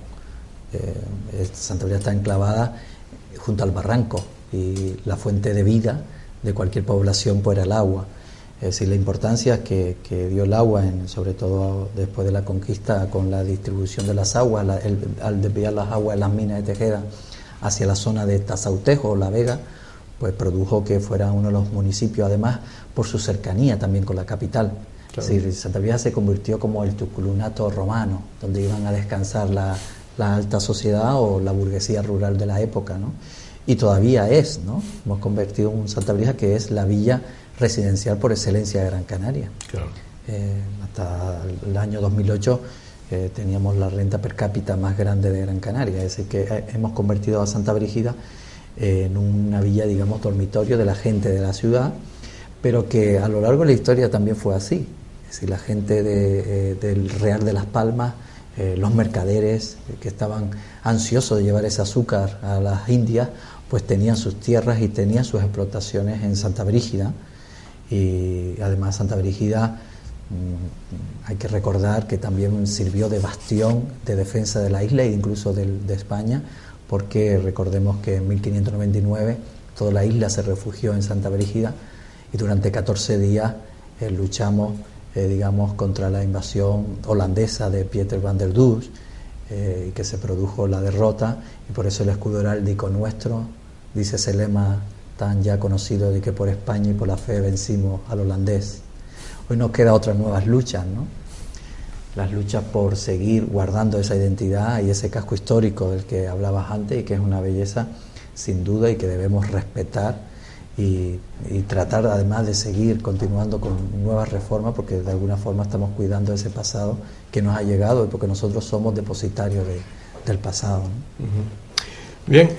Santa Brígida está enclavada junto al barranco, y la fuente de vida de cualquier población pues era el agua. Es decir, la importancia que dio el agua, sobre todo después de la conquista, con la distribución de las aguas, al desviar las aguas de las minas de Tejeda hacia la zona de Tazautejo o La Vega, pues produjo que fuera uno de los municipios, además por su cercanía también con la capital. Claro. Es decir, Santa Brígida se convirtió como el Tuculunato romano, donde iban a descansar la alta sociedad o la burguesía rural de la época, ¿no? Y todavía es, ¿no? Hemos convertido un Santa Brígida que es la villa residencial por excelencia de Gran Canaria. Claro. Hasta el año 2008 teníamos la renta per cápita más grande de Gran Canaria, es decir, que hemos convertido a Santa Brígida en una villa, digamos, dormitorio de la gente de la ciudad, pero que a lo largo de la historia también fue así. Es decir, la gente del Real de Las Palmas, los mercaderes que estaban ansiosos de llevar ese azúcar a las Indias, pues tenían sus tierras y tenían sus explotaciones en Santa Brígida. Y además Santa Brígida, hay que recordar que también sirvió de bastión de defensa de la isla e incluso de España, porque recordemos que en 1599 toda la isla se refugió en Santa Brígida y durante 14 días luchamos, digamos, contra la invasión holandesa de Pieter van der Does, y que se produjo la derrota, y por eso el escudo heráldico nuestro dice ese lema tan ya conocido de que por España y por la fe vencimos al holandés. Hoy nos quedan otras nuevas luchas, ¿no? Las luchas por seguir guardando esa identidad y ese casco histórico del que hablabas antes, y que es una belleza sin duda y que debemos respetar y tratar además de seguir continuando con nuevas reformas, porque de alguna forma estamos cuidando ese pasado que nos ha llegado y porque nosotros somos depositarios del pasado, ¿no? Uh-huh. Bien,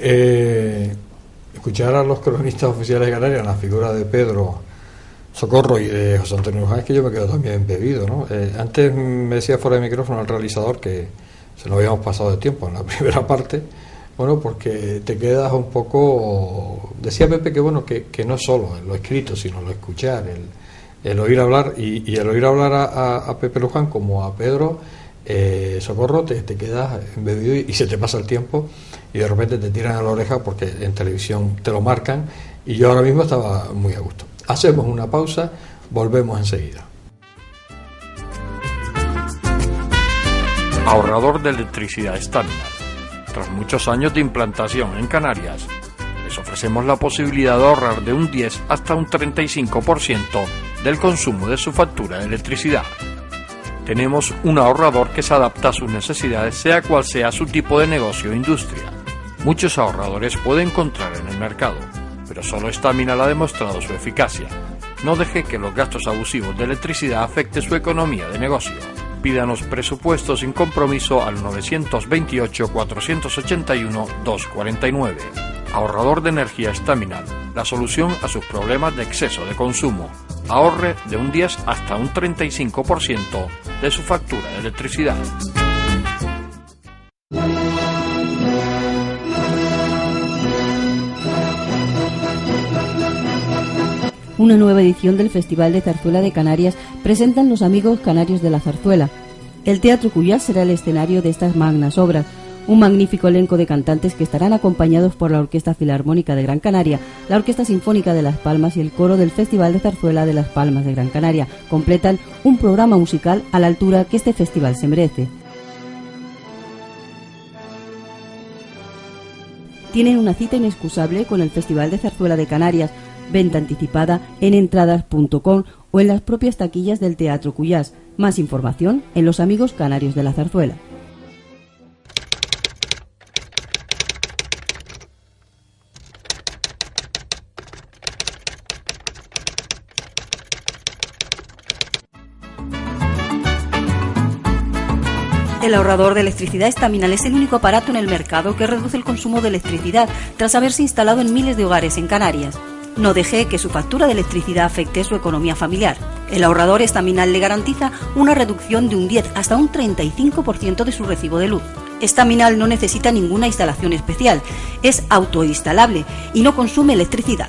escuchar a los cronistas oficiales de Canarias en la figura de Pedro Socorro y de José Antonio Luján, es que yo me quedo también embebido, ¿no? Antes me decía fuera de micrófono al realizador que se nos habíamos pasado de tiempo en la primera parte. Bueno, porque te quedas un poco... Decía Pepe que bueno, que no solo lo escrito, sino lo escuchar, el oír hablar, y el oír hablar a Pepe Luján como a Pedro Socorro, te quedas embebido y se te pasa el tiempo y de repente te tiran a la oreja porque en televisión te lo marcan, y yo ahora mismo estaba muy a gusto. Hacemos una pausa, volvemos enseguida. Ahorrador de electricidad Staminar. Tras muchos años de implantación en Canarias, les ofrecemos la posibilidad de ahorrar de un 10 hasta un 35% del consumo de su factura de electricidad. Tenemos un ahorrador que se adapta a sus necesidades, sea cual sea su tipo de negocio o industria. Muchos ahorradores puede encontrar en el mercado, pero solo Staminar ha demostrado su eficacia. No deje que los gastos abusivos de electricidad afecten su economía de negocio. Pídanos presupuesto sin compromiso al 928-481-249. Ahorrador de energía Staminar, la solución a sus problemas de exceso de consumo. Ahorre de un 10 hasta un 35% de su factura de electricidad. Una nueva edición del Festival de Zarzuela de Canarias presentan los amigos canarios de la zarzuela. El Teatro Cuyás será el escenario de estas magnas obras, un magnífico elenco de cantantes que estarán acompañados por la Orquesta Filarmónica de Gran Canaria, la Orquesta Sinfónica de Las Palmas y el Coro del Festival de Zarzuela de Las Palmas de Gran Canaria. Completan un programa musical a la altura que este festival se merece. Tienen una cita inexcusable con el Festival de Zarzuela de Canarias. Venta anticipada en entradas.com o en las propias taquillas del Teatro Cuyás. Más información en Los Amigos Canarios de la Zarzuela. El ahorrador de electricidad estaminal es el único aparato en el mercado que reduce el consumo de electricidad tras haberse instalado en miles de hogares en Canarias. No deje que su factura de electricidad afecte su economía familiar. El ahorrador estaminal le garantiza una reducción de un 10 hasta un 35% de su recibo de luz. Estaminal no necesita ninguna instalación especial, es autoinstalable y no consume electricidad.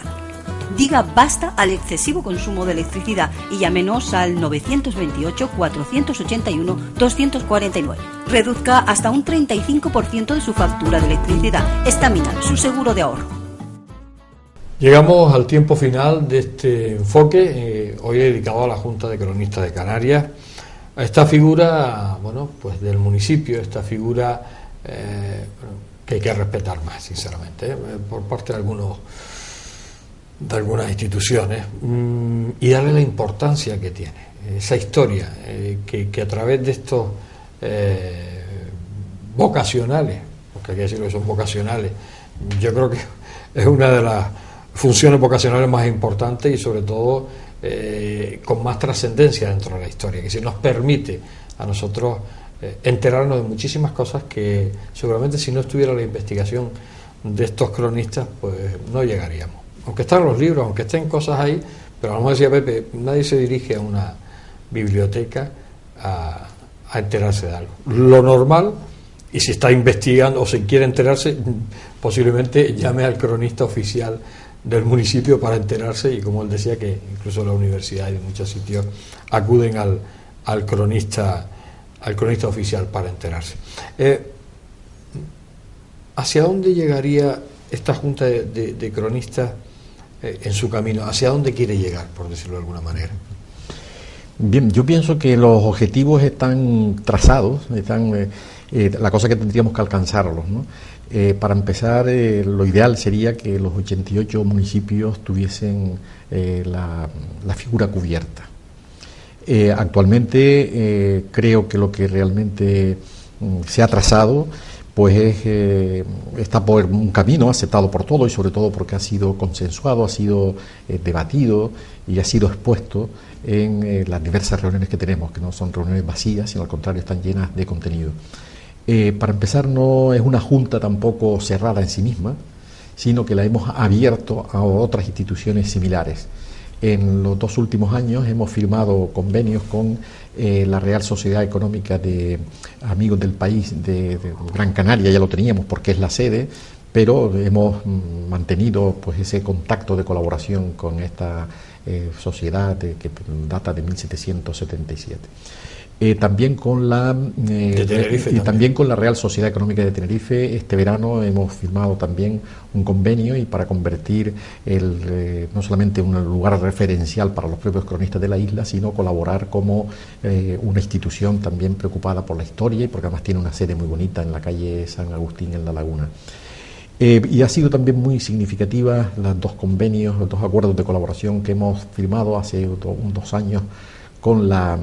Diga basta al excesivo consumo de electricidad y llámenos al 928-481-249. Reduzca hasta un 35% de su factura de electricidad. Estaminal, su seguro de ahorro. Llegamos al tiempo final de este enfoque, hoy dedicado a la Junta de Cronistas de Canarias, a esta figura, bueno, pues del municipio, esta figura que hay que respetar más, sinceramente, por parte de algunas instituciones, y darle la importancia que tiene, esa historia, que a través de estos vocacionales, porque hay que decirlo que son vocacionales, yo creo que es una de las funciones vocacionales más importantes y sobre todo con más trascendencia dentro de la historia, que si nos permite a nosotros enterarnos de muchísimas cosas que seguramente si no estuviera la investigación de estos cronistas pues no llegaríamos, aunque están los libros, aunque estén cosas ahí, pero a lo mejor decía Pepe, nadie se dirige a una biblioteca a enterarse de algo, lo normal, y si está investigando o si quiere enterarse, posiblemente llame al cronista oficial del municipio para enterarse, y como él decía que incluso la universidad y de muchos sitios acuden al cronista oficial para enterarse. ¿Hacia dónde llegaría esta junta de cronistas en su camino? ¿Hacia dónde quiere llegar, por decirlo de alguna manera? Bien, yo pienso que los objetivos están trazados, la cosa que tendríamos que alcanzarlos, ¿no? Para empezar, lo ideal sería que los 88 municipios tuviesen la figura cubierta. Actualmente creo que lo que realmente se ha trazado pues está por un camino aceptado por todos y sobre todo porque ha sido consensuado, ha sido debatido y ha sido expuesto en las diversas reuniones que tenemos, que no son reuniones vacías, sino al contrario están llenas de contenido. Para empezar, no es una junta tampoco cerrada en sí misma, sino que la hemos abierto a otras instituciones similares. En los 2 últimos años hemos firmado convenios con la Real Sociedad Económica de Amigos del País de Gran Canaria, ya lo teníamos porque es la sede, pero hemos mantenido pues ese contacto de colaboración con esta sociedad que data de 1777. También con la también con la Real Sociedad Económica de Tenerife. Este verano hemos firmado también un convenio y para convertir no solamente un lugar referencial para los propios cronistas de la isla, sino colaborar como una institución también preocupada por la historia y porque además tiene una sede muy bonita en la calle San Agustín en La Laguna. Y ha sido también muy significativa los 2 convenios, los 2 acuerdos de colaboración que hemos firmado hace 2 años con la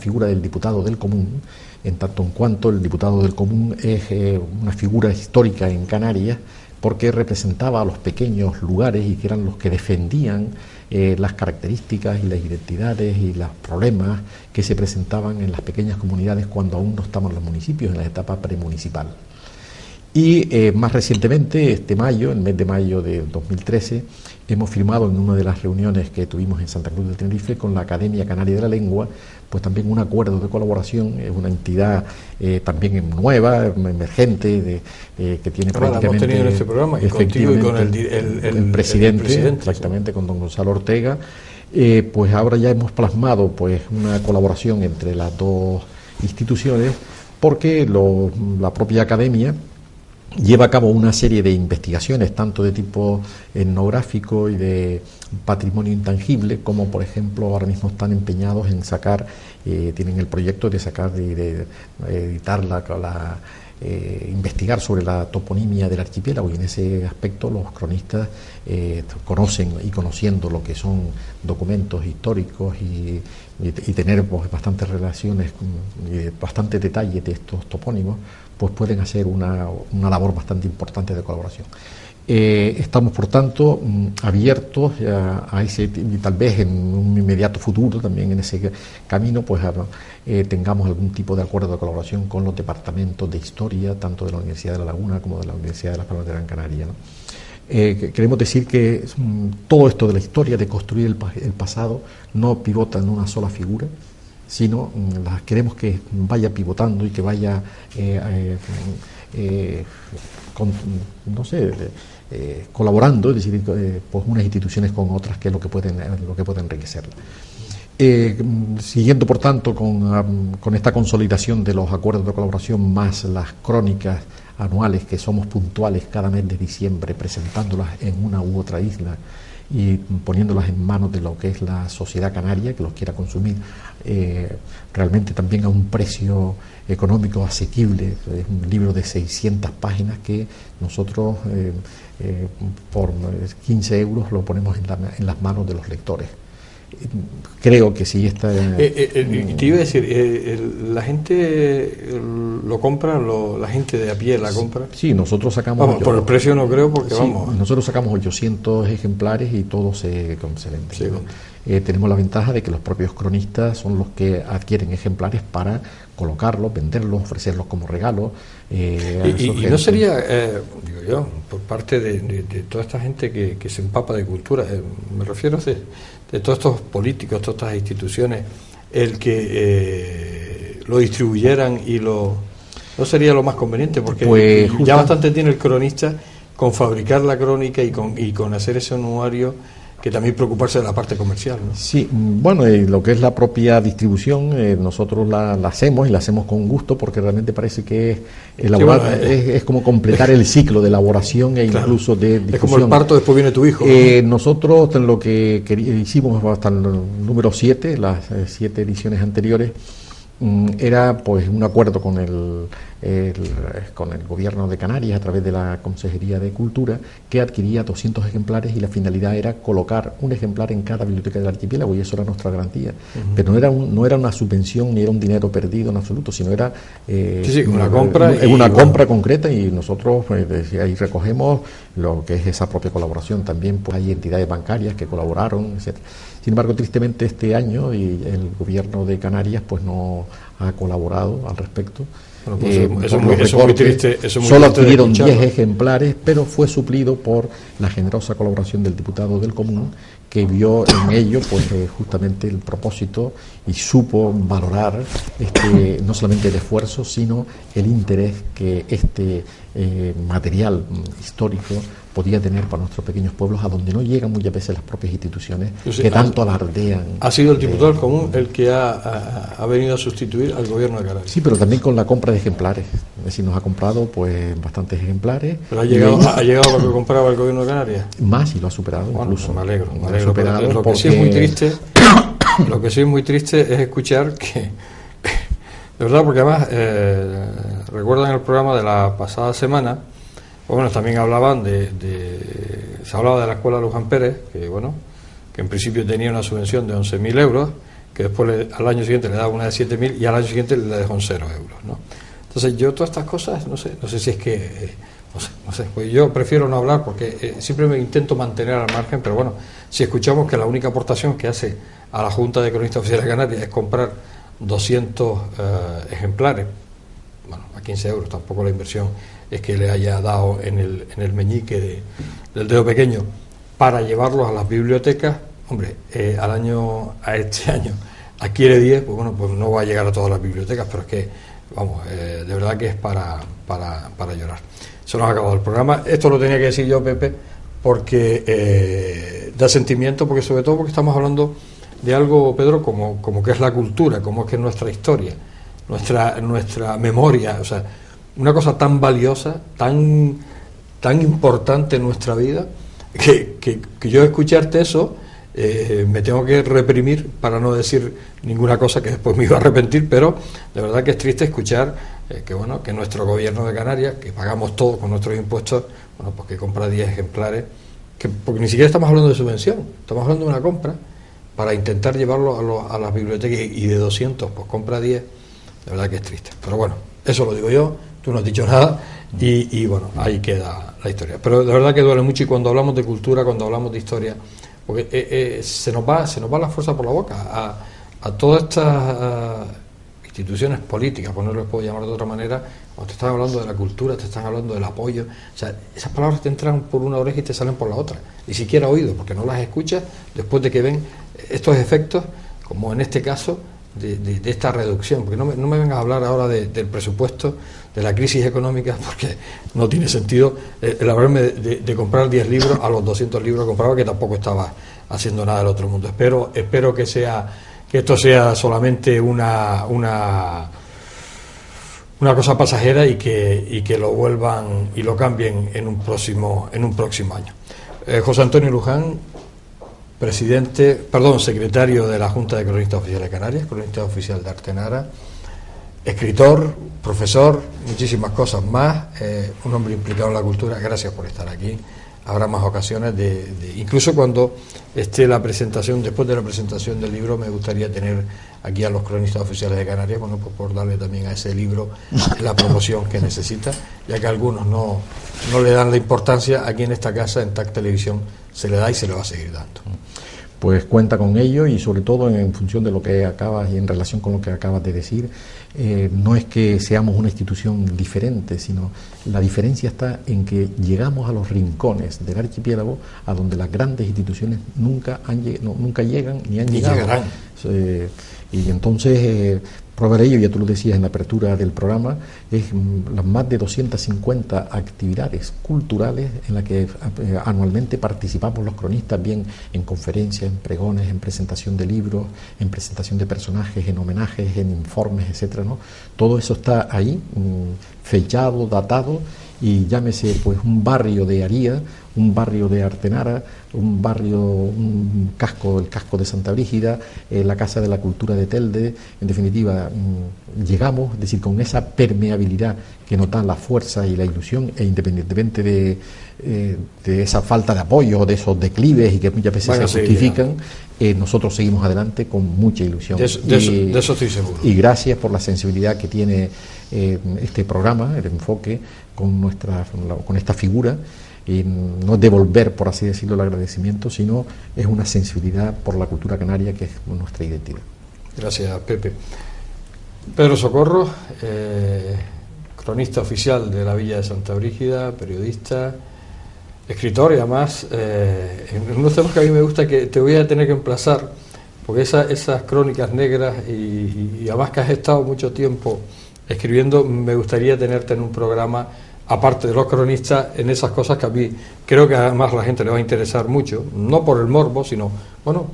figura del diputado del común, en tanto en cuanto el diputado del común es una figura histórica en Canarias, porque representaba a los pequeños lugares y que eran los que defendían las características y las identidades y los problemas que se presentaban en las pequeñas comunidades cuando aún no estaban los municipios, en la etapa premunicipal. Y más recientemente, el mes de mayo de 2013, hemos firmado en una de las reuniones que tuvimos en Santa Cruz de Tenerife con la Academia Canaria de la Lengua, pues también un acuerdo de colaboración. Es una entidad también nueva, emergente, que tiene prácticamente... Hemos tenido en este programa, y contigo y con el presidente, exactamente, sí, con don Gonzalo Ortega. Pues ahora ya hemos plasmado pues una colaboración entre las 2 instituciones, porque la propia Academia lleva a cabo una serie de investigaciones, tanto de tipo etnográfico y de patrimonio intangible, como por ejemplo ahora mismo están empeñados en sacar, tienen el proyecto de sacar, de editar investigar sobre la toponimia del archipiélago, y en ese aspecto los cronistas conocen y conociendo lo que son documentos históricos y tener pues, bastantes relaciones y bastante detalle de estos topónimos, pues pueden hacer una labor bastante importante de colaboración. Estamos, por tanto, abiertos a ese, y tal vez en un inmediato futuro, también en ese camino, pues tengamos algún tipo de acuerdo de colaboración con los departamentos de historia, tanto de la Universidad de La Laguna como de la Universidad de Las Palmas de Gran Canaria, ¿no? Queremos decir que todo esto de la historia, de construir el pasado, no pivota en una sola figura, sino queremos que vaya pivotando y que vaya colaborando, es decir, pues unas instituciones con otras, que es lo que pueden enriquecerla. Siguiendo, por tanto, con esta consolidación de los acuerdos de colaboración, más las crónicas anuales, que somos puntuales cada mes de diciembre, presentándolas en una u otra isla y poniéndolas en manos de lo que es la sociedad canaria, que los quiera consumir realmente también a un precio económico asequible. Es un libro de 600 páginas que nosotros por 15 euros lo ponemos en las manos de los lectores. Creo que sí está... te iba a decir, ¿la gente lo compra, la gente de a pie la compra? Sí, nosotros sacamos... Vamos, por el precio no creo, porque sí, vamos... Nosotros sacamos 800 ejemplares y todos se venden. Sí, tenemos la ventaja de que los propios cronistas son los que adquieren ejemplares para colocarlos, venderlos, ofrecerlos como regalo. Y no sería, digo yo, por parte de toda esta gente que se empapa de cultura, me refiero de todos estos políticos, todas estas instituciones, el que lo distribuyeran y no sería lo más conveniente, porque pues, ya bastante tiene el cronista con fabricar la crónica y con hacer ese anuario, que también preocuparse de la parte comercial, ¿no? Sí, bueno, lo que es la propia distribución, nosotros la hacemos, y la hacemos con gusto, porque realmente parece que elaborar, sí, bueno, es como completar el ciclo de elaboración e claro, incluso de difusión. Es como el parto, después viene tu hijo, ¿no? Nosotros lo que hicimos hasta el número 7, las 7 ediciones anteriores, era pues un acuerdo con el gobierno de Canarias, a través de la Consejería de Cultura, que adquiría 200 ejemplares, y la finalidad era colocar un ejemplar en cada biblioteca del archipiélago, y eso era nuestra garantía. Pero no era una subvención ni era un dinero perdido en absoluto, sino era una compra, compra concreta, y nosotros pues, ahí recogemos lo que es esa propia colaboración. También pues, hay entidades bancarias que colaboraron, etcétera. Sin embargo, tristemente este año y el gobierno de Canarias pues no ha colaborado al respecto. Bueno, pues eso es muy triste. Solo adquirieron 10 ejemplares, pero fue suplido por la generosa colaboración del diputado del Común, que vio en ello pues justamente el propósito y supo valorar no solamente el esfuerzo, sino el interés que este material histórico podía tener para nuestros pequeños pueblos, a donde no llegan muchas veces las propias instituciones, que tanto alardean. Ha sido el diputado del Común el que ha venido a sustituir al gobierno de Canarias. Sí, pero también con la compra de ejemplares. Es decir, nos ha comprado pues bastantes ejemplares. ¿Pero ha llegado lo que compraba el gobierno de Canarias? Más, y lo ha superado, bueno, incluso. Pues me alegro. Lo que sí es muy triste, es escuchar que, de verdad, porque además recuerdan el programa de la pasada semana. Bueno, también hablaban se hablaba de la escuela Luján Pérez, que bueno, que en principio tenía una subvención de 11.000 euros, que después al año siguiente le daba una de 7.000 y al año siguiente le dejó en 0 euros, ¿no? Entonces yo todas estas cosas, no sé si es que, no sé, pues yo prefiero no hablar, porque siempre me intento mantener al margen, pero bueno, si escuchamos que la única aportación que hace a la Junta de Cronistas Oficiales de Canarias es comprar 200 ejemplares, bueno, a 15 euros, tampoco la inversión es que le haya dado en el meñique del dedo pequeño, para llevarlos a las bibliotecas. Hombre, a este año adquiere 10, pues bueno, pues no va a llegar a todas las bibliotecas, pero es que, vamos, de verdad que es para llorar. Se nos ha acabado el programa. Esto lo tenía que decir yo, Pepe, porque da sentimiento, porque sobre todo porque estamos hablando de algo, Pedro, como que es la cultura, como que es nuestra historia, nuestra memoria, o sea, una cosa tan valiosa, tan importante en nuestra vida, que yo escucharte eso me tengo que reprimir para no decir ninguna cosa que después me iba a arrepentir, pero de verdad que es triste escuchar que nuestro gobierno de Canarias, que pagamos todo con nuestros impuestos, bueno, pues que compra 10 ejemplares, porque ni siquiera estamos hablando de subvención, estamos hablando de una compra para intentar llevarlo a las bibliotecas, y de 200 pues compra 10. De verdad que es triste, pero bueno, eso lo digo yo, tú no has dicho nada, y bueno, ahí queda la historia. Pero de verdad que duele mucho, y cuando hablamos de cultura, cuando hablamos de historia, porque se nos va la fuerza por la boca a todas estas instituciones políticas, pues no les puedo llamar de otra manera. Cuando te están hablando de la cultura, te están hablando del apoyo, o sea, esas palabras te entran por una oreja y te salen por la otra, ni siquiera oído, porque no las escuchas después de que ven estos efectos, como en este caso de esta reducción. Porque no me vengas a hablar ahora del presupuesto, de la crisis económica, porque no tiene sentido el hablarme de comprar 10 libros a los 200 libros que compraba, que tampoco estaba haciendo nada del otro mundo. Espero que esto sea solamente una cosa pasajera, y que lo vuelvan y lo cambien en un próximo año. José Antonio Luján, secretario de la Junta de Cronistas Oficiales de Canarias, cronista oficial de Artenara, escritor, profesor, muchísimas cosas más, un hombre implicado en la cultura. Gracias por estar aquí. Habrá más ocasiones incluso cuando esté después de la presentación del libro, me gustaría tener aquí a los cronistas oficiales de Canarias, bueno, pues por darle también a ese libro la promoción que necesita, ya que algunos no le dan la importancia. Aquí en esta casa, en TAC Televisión, se le da y se le va a seguir dando. Pues cuenta con ello, y sobre todo en función de lo que acabas y en relación con lo que acabas de decir, no es que seamos una institución diferente, sino la diferencia está en que llegamos a los rincones del archipiélago a donde las grandes instituciones nunca llegan ni han llegado. Llegarán. Y entonces, prueba de ello, ya tú lo decías en la apertura del programa, es las más de 250 actividades culturales en las que anualmente participamos los cronistas, bien en conferencias, en pregones, en presentación de libros, en presentación de personajes, en homenajes, en informes, etcétera, ¿no? Todo eso está ahí, fechado, datado, y llámese pues un barrio de Aría, un barrio de Artenara, el casco de Santa Brígida, la Casa de la Cultura de Telde. En definitiva, llegamos, es decir, con esa permeabilidad que nos da la fuerza y la ilusión, e independientemente de esa falta de apoyo, de esos declives y que muchas veces se justifican, nosotros seguimos adelante con mucha ilusión. De eso estoy seguro. Y gracias por la sensibilidad que tiene este programa, el enfoque con esta figura. Y no devolver, por así decirlo, el agradecimiento, sino es una sensibilidad por la cultura canaria, que es nuestra identidad. Gracias, Pepe. Pedro Socorro, cronista oficial de la Villa de Santa Brígida, periodista, escritor, y además en unos temas que a mí me gusta, que te voy a tener que emplazar, porque esas crónicas negras, y además que has estado mucho tiempo escribiendo, me gustaría tenerte en un programa, aparte de los cronistas, en esas cosas que a mí creo que además a la gente le va a interesar mucho, no por el morbo, sino bueno,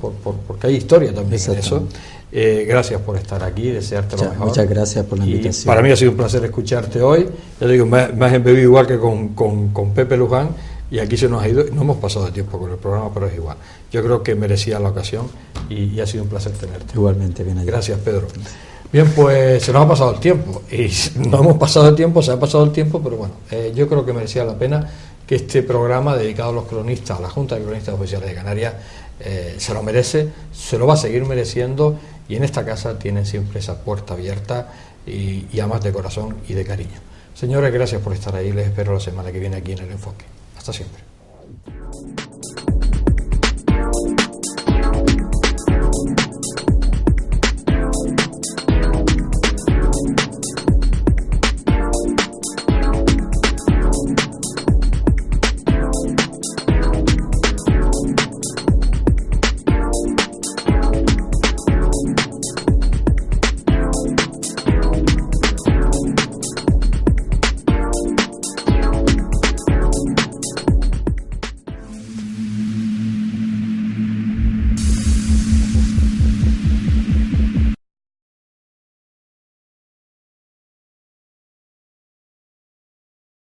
porque hay historia también en eso. Gracias por estar aquí, desearte lo mejor. Muchas gracias por la invitación. Para mí ha sido un placer escucharte hoy. Ya te digo, me has embebido igual que con Pepe Luján, y aquí se nos ha ido, no hemos pasado de tiempo con el programa, pero es igual. Yo creo que merecía la ocasión, y ha sido un placer tenerte. Igualmente, bien allá. Gracias, Pedro. Bien, pues se nos ha pasado el tiempo, y no hemos pasado el tiempo, se ha pasado el tiempo, pero bueno, yo creo que merecía la pena que este programa dedicado a los cronistas, a la Junta de Cronistas Oficiales de Canarias, se lo merece, se lo va a seguir mereciendo, y en esta casa tienen siempre esa puerta abierta, y además de corazón y de cariño. Señores, gracias por estar ahí, les espero la semana que viene aquí en El Enfoque. Hasta siempre.